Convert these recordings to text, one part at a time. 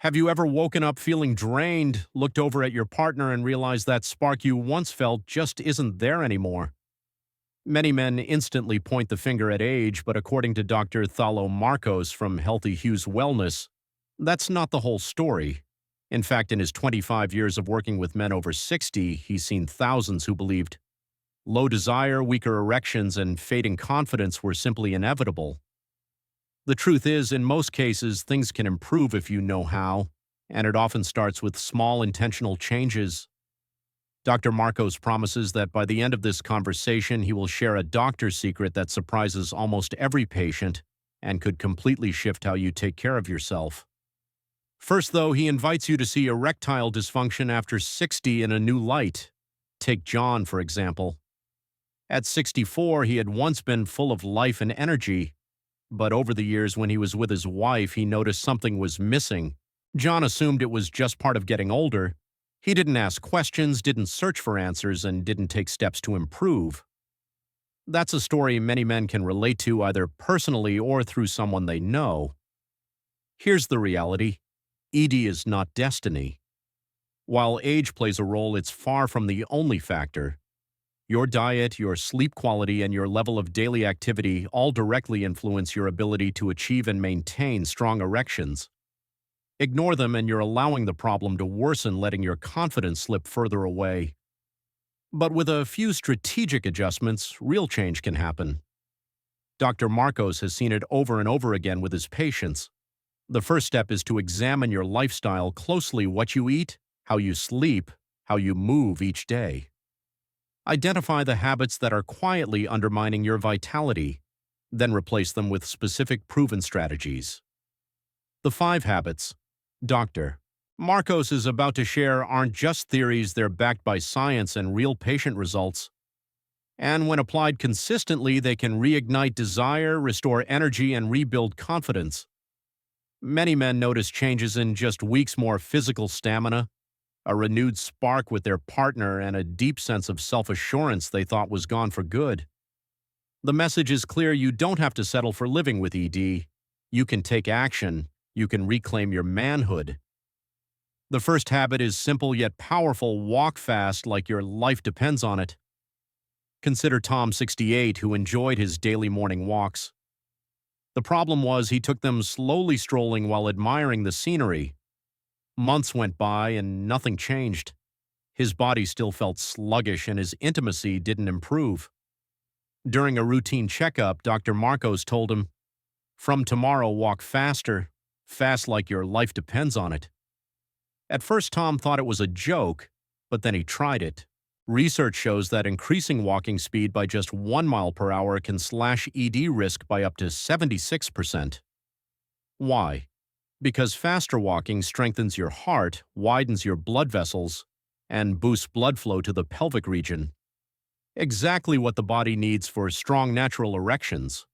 Have you ever woken up feeling drained, looked over at your partner, and realized that spark you once felt just isn't there anymore? Many men instantly point the finger at age, but according to Dr. Thalo Marcos from Healthy Hues Wellness, that's not the whole story. In fact, in his 25 years of working with men over 60, he's seen thousands who believed low desire, weaker erections, and fading confidence were simply inevitable. The truth is, in most cases, things can improve if you know how, and it often starts with small intentional changes. Dr. Marcos promises that by the end of this conversation, he will share a doctor's secret that surprises almost every patient and could completely shift how you take care of yourself. First, though, he invites you to see erectile dysfunction after 60 in a new light. Take John, for example. At 64, he had once been full of life and energy, but over the years when he was with his wife, he noticed something was missing. John assumed it was just part of getting older. He didn't ask questions, didn't search for answers, and didn't take steps to improve. That's a story many men can relate to either personally or through someone they know. Here's the reality. ED is not destiny. While age plays a role, it's far from the only factor. Your diet, your sleep quality, and your level of daily activity all directly influence your ability to achieve and maintain strong erections. Ignore them and you're allowing the problem to worsen, letting your confidence slip further away. But with a few strategic adjustments, real change can happen. Dr. Marcos has seen it over and over again with his patients. The first step is to examine your lifestyle closely: what you eat, how you sleep, how you move each day. Identify the habits that are quietly undermining your vitality, then replace them with specific proven strategies. The 5 habits Dr. Marcos is about to share aren't just theories, they're backed by science and real patient results. And when applied consistently, they can reignite desire, restore energy, and rebuild confidence. Many men notice changes in just weeks: more physical stamina, a renewed spark with their partner, and a deep sense of self-assurance they thought was gone for good. The message is clear: you don't have to settle for living with ED. You can take action. You can reclaim your manhood. The first habit is simple yet powerful: walk fast like your life depends on it. Consider Tom, 68, who enjoyed his daily morning walks. The problem was he took them slowly, strolling while admiring the scenery. Months went by and nothing changed. His body still felt sluggish and his intimacy didn't improve. During a routine checkup, Dr. Marcos told him, "From tomorrow, walk faster, fast like your life depends on it." At first, Tom thought it was a joke, but then he tried it. Research shows that increasing walking speed by just 1 mile per hour can slash ED risk by up to 76%. Why? Because faster walking strengthens your heart, widens your blood vessels, and boosts blood flow to the pelvic region. Exactly what the body needs for strong natural erections.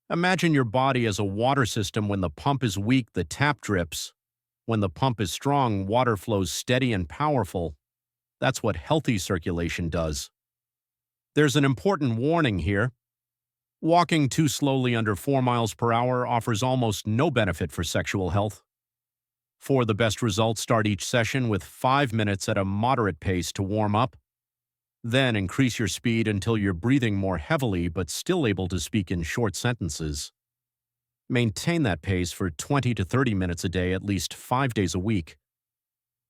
Imagine your body as a water system. When the pump is weak, the tap drips. When the pump is strong, water flows steady and powerful. That's what healthy circulation does. There's an important warning here. Walking too slowly under 4 miles per hour offers almost no benefit for sexual health. For the best results, start each session with 5 minutes at a moderate pace to warm up. Then increase your speed until you're breathing more heavily but still able to speak in short sentences. Maintain that pace for 20 to 30 minutes a day, at least 5 days a week.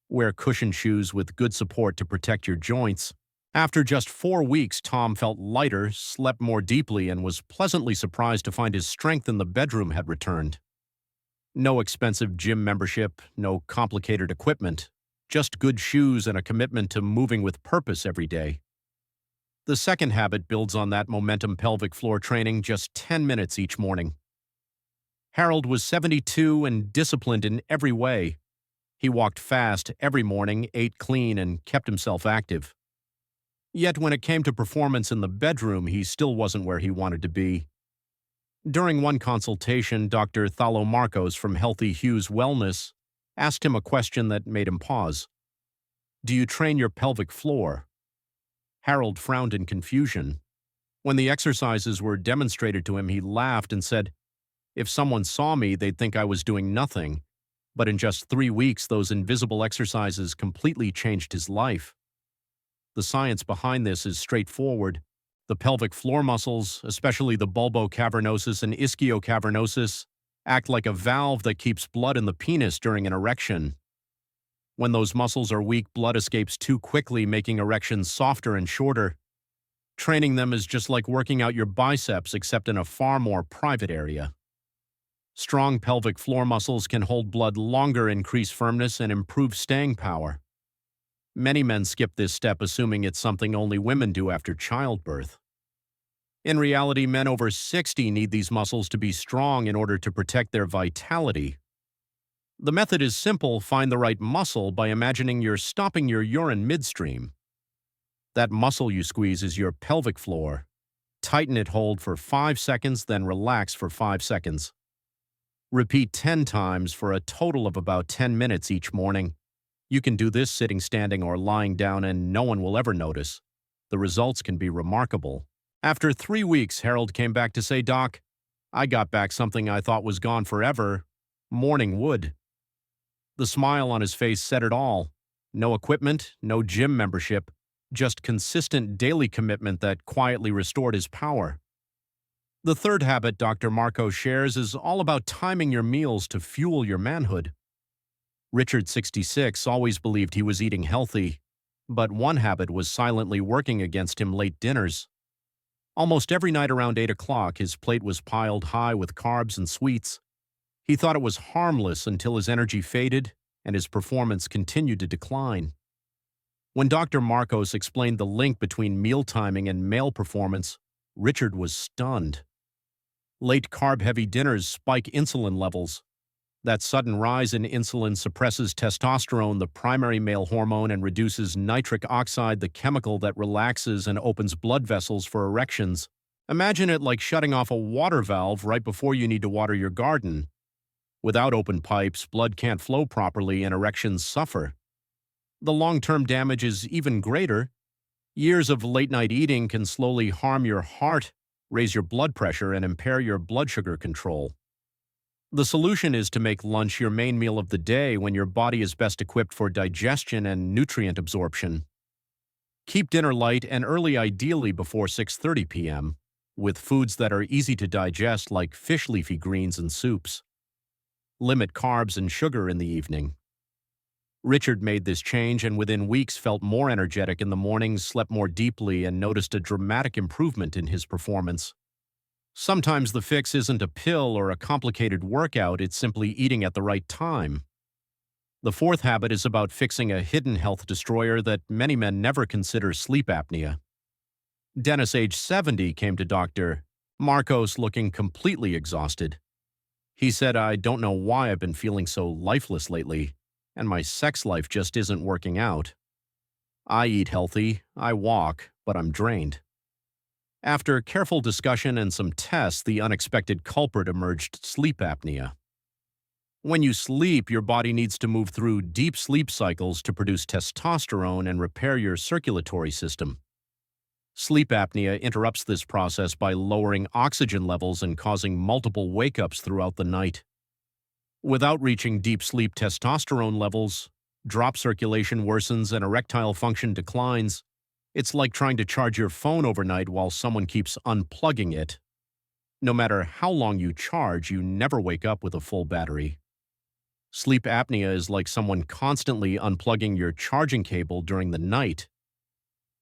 Wear cushioned shoes with good support to protect your joints. After just 4 weeks, Tom felt lighter, slept more deeply, and was pleasantly surprised to find his strength in the bedroom had returned. No expensive gym membership, no complicated equipment, just good shoes and a commitment to moving with purpose every day. The second habit builds on that momentum: pelvic floor training, just 10 minutes each morning. Harold was 72 and disciplined in every way. He walked fast every morning, ate clean, and kept himself active. Yet when it came to performance in the bedroom, he still wasn't where he wanted to be. During one consultation, Dr. Thalo Marcos from Healthy Hues Wellness asked him a question that made him pause. "Do you train your pelvic floor?" Harold frowned in confusion. When the exercises were demonstrated to him, he laughed and said, "If someone saw me, they'd think I was doing nothing. But in just 3 weeks, those invisible exercises completely changed his life. The science behind this is straightforward. The pelvic floor muscles, especially the bulbocavernosus and ischiocavernosus, act like a valve that keeps blood in the penis during an erection. When those muscles are weak, blood escapes too quickly, making erections softer and shorter. Training them is just like working out your biceps, except in a far more private area. Strong pelvic floor muscles can hold blood longer, increase firmness, and improve staying power. Many men skip this step, assuming it's something only women do after childbirth. In reality, men over 60 need these muscles to be strong in order to protect their vitality. The method is simple: find the right muscle by imagining you're stopping your urine midstream. That muscle you squeeze is your pelvic floor. Tighten it, hold for 5 seconds, then relax for 5 seconds. Repeat 10 times for a total of about 10 minutes each morning. You can do this sitting, standing, or lying down, and no one will ever notice. The results can be remarkable. After 3 weeks, Harold came back to say, "Doc, I got back something I thought was gone forever: morning wood." The smile on his face said it all. No equipment, no gym membership, just consistent daily commitment that quietly restored his power. The third habit Dr. Marco shares is all about timing your meals to fuel your manhood. Richard, 66, always believed he was eating healthy, but one habit was silently working against him: late dinners. Almost every night around 8 o'clock, his plate was piled high with carbs and sweets. He thought it was harmless until his energy faded and his performance continued to decline. When Dr. Marcos explained the link between meal timing and male performance, Richard was stunned. Late carb-heavy dinners spike insulin levels. That sudden rise in insulin suppresses testosterone, the primary male hormone, and reduces nitric oxide, the chemical that relaxes and opens blood vessels for erections. Imagine it like shutting off a water valve right before you need to water your garden. Without open pipes, blood can't flow properly and erections suffer. The long-term damage is even greater. Years of late-night eating can slowly harm your heart, raise your blood pressure, and impair your blood sugar control. The solution is to make lunch your main meal of the day, when your body is best equipped for digestion and nutrient absorption. Keep dinner light and early, ideally before 6:30 p.m., with foods that are easy to digest like fish, leafy greens, and soups. Limit carbs and sugar in the evening. Richard made this change and within weeks felt more energetic in the mornings, slept more deeply, and noticed a dramatic improvement in his performance. Sometimes the fix isn't a pill or a complicated workout, it's simply eating at the right time. The fourth habit is about fixing a hidden health destroyer that many men never consider: sleep apnea. Dennis, age 70, came to Dr. Marcos looking completely exhausted. He said, "I don't know why I've been feeling so lifeless lately, and my sex life just isn't working out. I eat healthy, I walk, but I'm drained." After careful discussion and some tests, the unexpected culprit emerged: sleep apnea. When you sleep, your body needs to move through deep sleep cycles to produce testosterone and repair your circulatory system. Sleep apnea interrupts this process by lowering oxygen levels and causing multiple wake-ups throughout the night. Without reaching deep sleep, testosterone levels drop, circulation worsens, and erectile function declines. It's like trying to charge your phone overnight while someone keeps unplugging it. No matter how long you charge, you never wake up with a full battery. Sleep apnea is like someone constantly unplugging your charging cable during the night.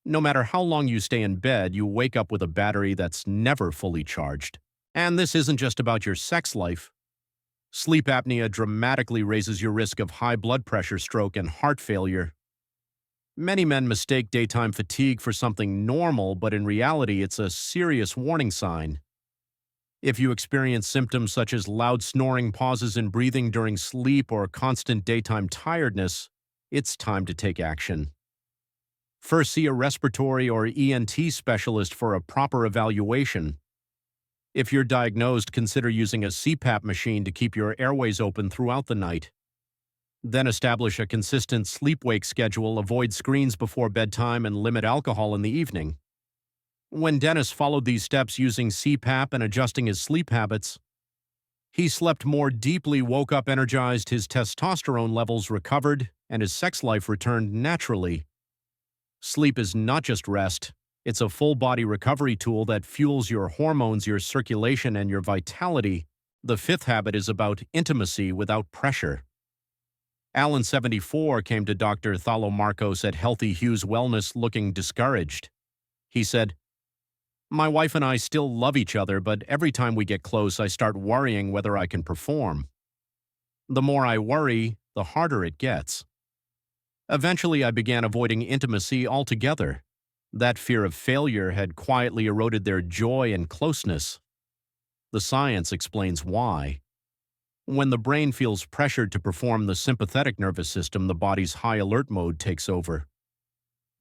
No matter how long you stay in bed, you wake up with a battery that's never fully charged. And this isn't just about your sex life. Sleep apnea dramatically raises your risk of high blood pressure, stroke, and heart failure. Many men mistake daytime fatigue for something normal, but in reality, it's a serious warning sign. If you experience symptoms such as loud snoring, pauses in breathing during sleep, or constant daytime tiredness, it's time to take action. First, see a respiratory or ENT specialist for a proper evaluation. If you're diagnosed, consider using a CPAP machine to keep your airways open throughout the night. Then establish a consistent sleep-wake schedule, avoid screens before bedtime, and limit alcohol in the evening. When Dennis followed these steps using CPAP and adjusting his sleep habits, He slept more deeply, woke up energized, his testosterone levels recovered, and his sex life returned naturally. Sleep is not just rest, it's a full-body recovery tool that fuels your hormones, your circulation, and your vitality. The fifth habit is about intimacy without pressure. Alan, 74, came to Dr. Thalo Marcos at Healthy Hues Wellness looking discouraged. He said, "My wife and I still love each other, but every time we get close, I start worrying whether I can perform. The more I worry, the harder it gets. Eventually, I began avoiding intimacy altogether. That fear of failure had quietly eroded their joy and closeness. The science explains why. When the brain feels pressured to perform the sympathetic nervous system, the body's high alert mode takes over.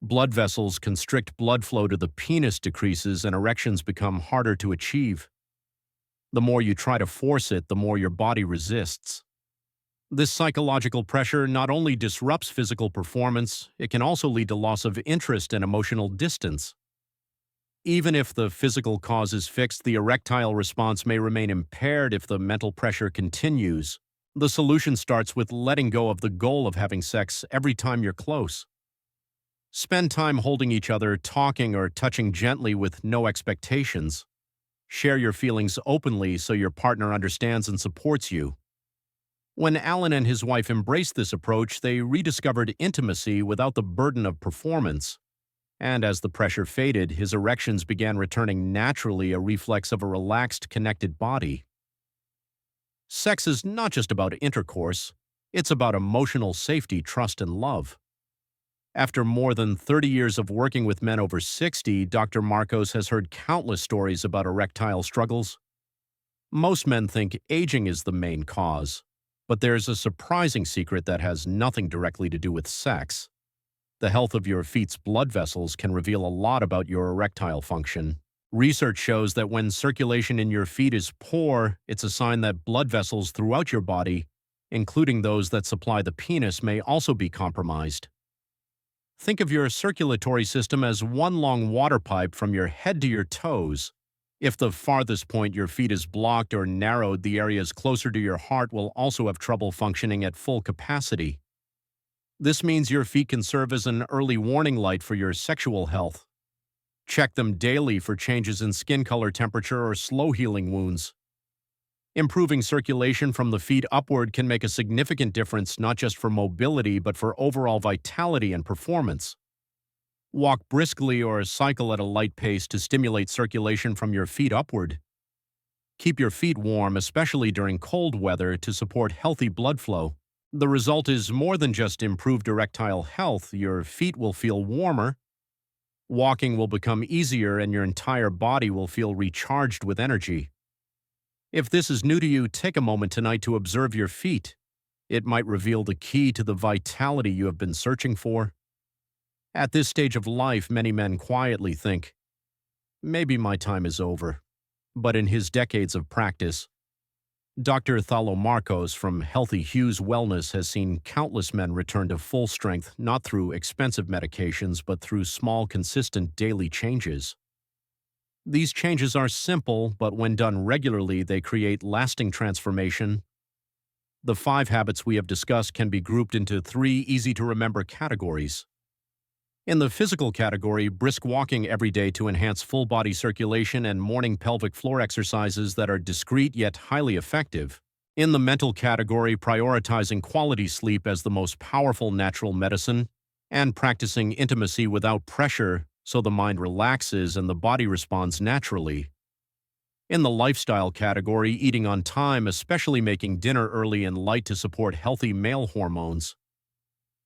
Blood vessels constrict, blood flow to the penis decreases, and erections become harder to achieve. The more you try to force it, the more your body resists. This psychological pressure not only disrupts physical performance, it can also lead to loss of interest and emotional distance. Even if the physical cause is fixed, the erectile response may remain impaired if the mental pressure continues. The solution starts with letting go of the goal of having sex every time you're close. Spend time holding each other, talking or touching gently with no expectations. Share your feelings openly so your partner understands and supports you. When Alan and his wife embraced this approach, they rediscovered intimacy without the burden of performance. And as the pressure faded, his erections began returning naturally, a reflex of a relaxed, connected body. Sex is not just about intercourse, it's about emotional safety, trust, and love. After more than 30 years of working with men over 60, Dr. Marcos has heard countless stories about erectile struggles. Most men think aging is the main cause, but there's a surprising secret that has nothing directly to do with sex. The health of your feet's blood vessels can reveal a lot about your erectile function. Research shows that when circulation in your feet is poor, it's a sign that blood vessels throughout your body, including those that supply the penis, may also be compromised. Think of your circulatory system as one long water pipe from your head to your toes. If the farthest point your feet is blocked or narrowed, the areas closer to your heart will also have trouble functioning at full capacity. This means your feet can serve as an early warning light for your sexual health. Check them daily for changes in skin color, temperature, or slow-healing wounds. Improving circulation from the feet upward can make a significant difference not just for mobility but for overall vitality and performance. Walk briskly or cycle at a light pace to stimulate circulation from your feet upward. Keep your feet warm, especially during cold weather, to support healthy blood flow. The result is more than just improved erectile health. Your feet will feel warmer, walking will become easier, and your entire body will feel recharged with energy. If this is new to you, take a moment tonight to observe your feet. It might reveal the key to the vitality you have been searching for. At this stage of life, many men quietly think, "Maybe my time is over." But in his decades of practice, Dr. Thalo Marcos from Healthy Hues Wellness has seen countless men return to full strength not through expensive medications but through small, consistent daily changes. These changes are simple, but when done regularly, they create lasting transformation. The 5 habits we have discussed can be grouped into 3 easy-to-remember categories. In the physical category, brisk walking every day to enhance full-body circulation and morning pelvic floor exercises that are discreet yet highly effective. In the mental category, prioritizing quality sleep as the most powerful natural medicine and practicing intimacy without pressure so the mind relaxes and the body responds naturally. In the lifestyle category, eating on time, especially making dinner early and light to support healthy male hormones.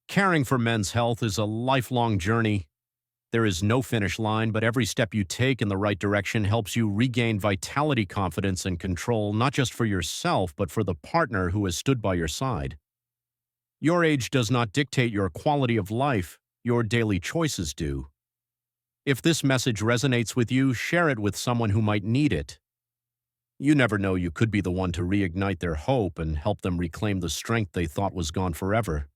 Caring for men's health is a lifelong journey. There is no finish line, but every step you take in the right direction helps you regain vitality, confidence, and control, not just for yourself, but for the partner who has stood by your side. Your age does not dictate your quality of life, your daily choices do. If this message resonates with you, share it with someone who might need it. You never know, you could be the one to reignite their hope and help them reclaim the strength they thought was gone forever.